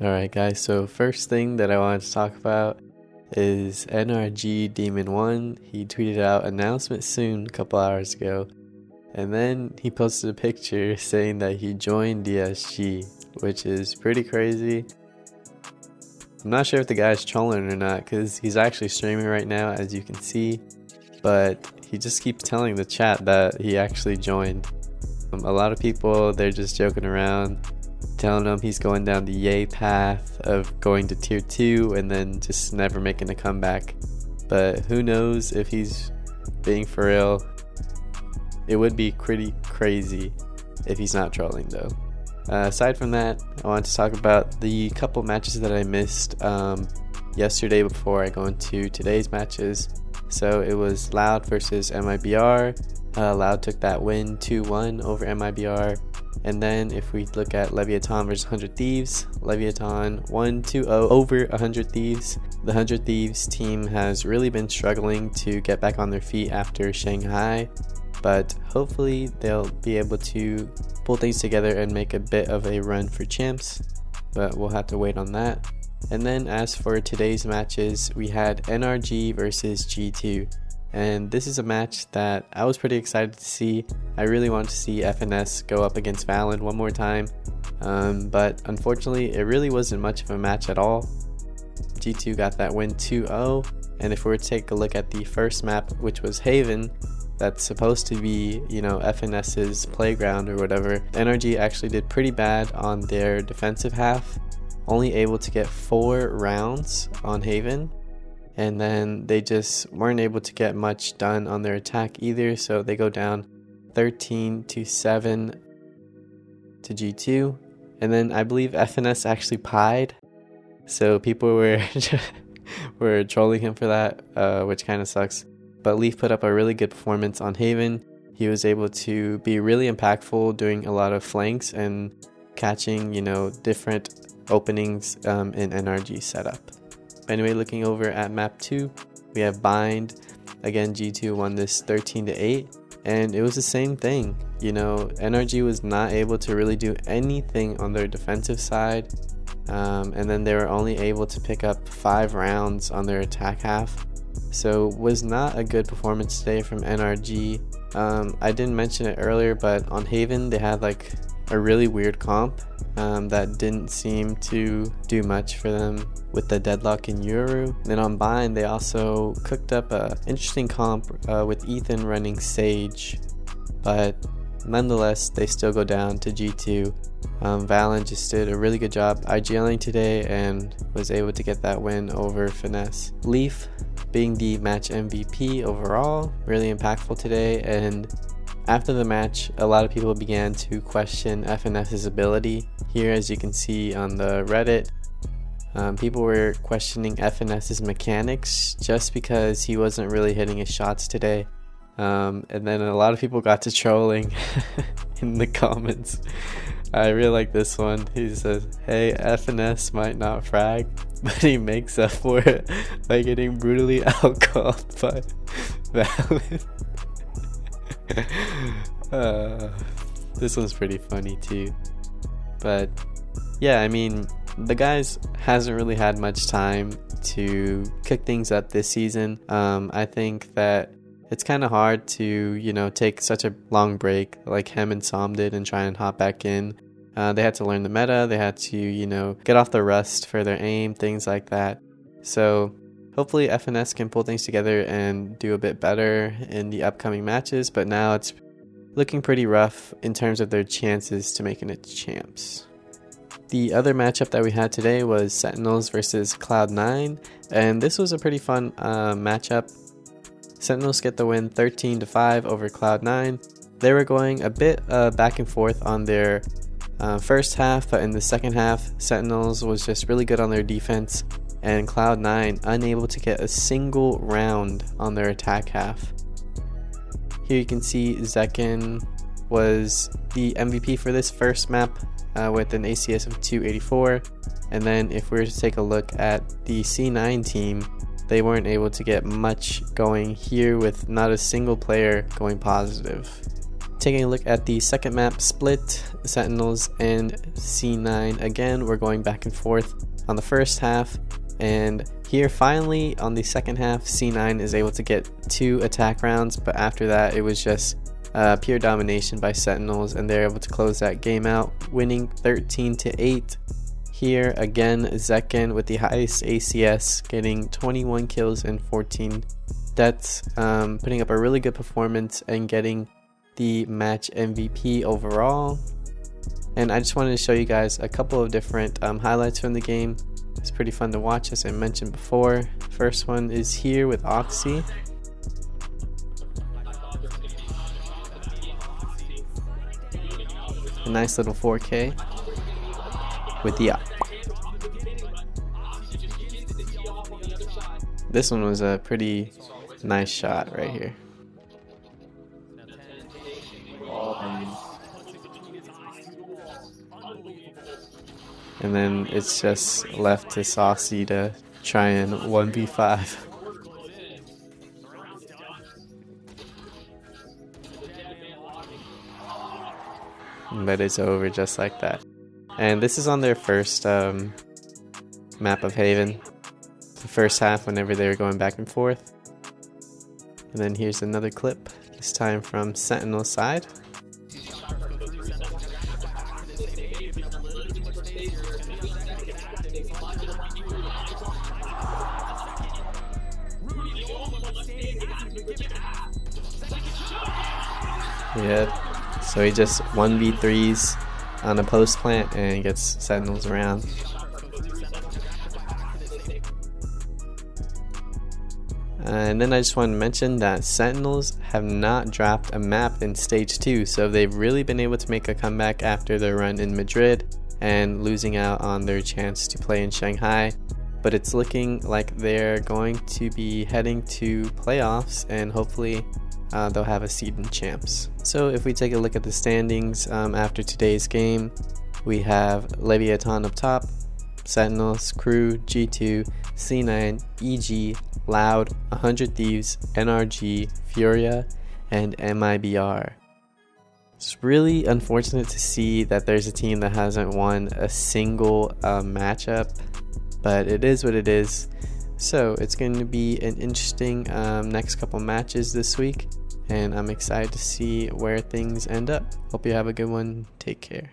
Alright guys, so first thing that I wanted to talk about is NRG Demon1. He tweeted out announcement soon a couple hours ago, and then he posted a picture saying that he joined DSG, which is pretty crazy. I'm not sure if the guy's trolling or not because he's actually streaming right now, as you can see, but he just keeps telling the chat that he actually joined. A lot of people, they're just joking around, telling him he's going down the yay path of going to tier 2 and then just never making a comeback. But who knows if he's being for real. It would be pretty crazy if he's not trolling though. Aside from that, I want to talk about the couple matches that I missed yesterday before I go into today's matches. So it was Loud versus MIBR. Loud took that win 2-1 over MIBR. And then if we look at Leviathan versus 100 Thieves, Leviathan 1-2-0 over 100 Thieves. The 100 Thieves team has really been struggling to get back on their feet after Shanghai, but hopefully they'll be able to pull things together and make a bit of a run for champs, but we'll have to wait on that. And then as for today's matches, we had NRG versus G2. And this is a match that I was pretty excited to see. I really wanted to see FNS go up against Valen one more time. But unfortunately, it really wasn't much of a match at all. G2 got that win 2-0. And if we were to take a look at the first map, which was Haven, that's supposed to be, FNS's playground or whatever, NRG actually did pretty bad on their defensive half. Only able to get 4 rounds on Haven. And then they just weren't able to get much done on their attack either, so they go down 13-7 to G2. And then I believe FNS actually pied, so people were trolling him for that, which kind of sucks. But Leaf put up a really good performance on Haven. He was able to be really impactful, doing a lot of flanks and catching, different openings in NRG setup. Anyway, looking over at map 2, we have Bind. Again, G2 won this 13-8, and it was the same thing. NRG was not able to really do anything on their defensive side, and then they were only able to pick up 5 rounds on their attack half. So was not a good performance today from NRG. I didn't mention it earlier, but on Haven they had like a really weird comp that didn't seem to do much for them with the deadlock in Yoru. Then on Bind, they also cooked up a interesting comp with Ethan running Sage, but nonetheless they still go down to G2. Valen just did a really good job IGLing today and was able to get that win over FNS. Leaf being the match MVP overall, really impactful today, and after the match, a lot of people began to question FNS's ability. Here, as you can see on the Reddit, people were questioning FNS's mechanics just because he wasn't really hitting his shots today. And then a lot of people got to trolling in the comments. I really like this one. He says, "Hey, FNS might not frag, but he makes up for it by getting brutally outcalled by Valen." This one's pretty funny too. But yeah, I mean, the guys hasn't really had much time to cook things up this season. I think that it's kind of hard to take such a long break like Hem and Som did and try and hop back in. They had to learn the meta, they had to get off the rust for their aim, things like that. So hopefully FNS can pull things together and do a bit better in the upcoming matches, but now it's looking pretty rough in terms of their chances to making it champs. The other matchup that we had today was Sentinels versus Cloud9, and this was a pretty fun matchup. Sentinels get the win 13-5 over Cloud9. They were going a bit back and forth on their first half, but in the second half, Sentinels was just really good on their defense, and Cloud9 unable to get a single round on their attack half. Here you can see Zekin was the MVP for this first map with an ACS of 284, and then if we were to take a look at the C9 team, they weren't able to get much going here with not a single player going positive. taking a look at the second map, Split, Sentinels, and C9. Again, we're going back and forth on the first half, and here finally on the second half, C9 is able to get 2 attack rounds, but after that it was just pure domination by Sentinels, and they're able to close that game out, winning 13-8. Here again, Zekken with the highest ACS, getting 21 kills and 14 deaths, putting up a really good performance and getting the match MVP overall. And I just wanted to show you guys a couple of different highlights from the game. It's pretty fun to watch, as I mentioned before. First one is here with Oxy. A nice little 4K with the This one was a pretty nice shot right here. And then it's just left to Saucy to try and 1v5. But it's over just like that. And this is on their first map of Haven. The first half, whenever they were going back and forth. And then here's another clip, this time from Sentinel side. Yep, so he just 1v3s on a post plant and gets Sentinels around. And then I just want to mention that Sentinels have not dropped a map in Stage 2, so they've really been able to make a comeback after their run in Madrid and losing out on their chance to play in Shanghai. But it's looking like they're going to be heading to playoffs, and hopefully they'll have a seed in champs. So if we take a look at the standings after today's game, we have Leviathan up top, Sentinels, Crew, G2, C9, EG, Loud, 100 Thieves, NRG, Furia, and MIBR. It's really unfortunate to see that there's a team that hasn't won a single matchup, but it is what it is. So it's going to be an interesting next couple matches this week, and I'm excited to see where things end up. Hope you have a good one. Take care.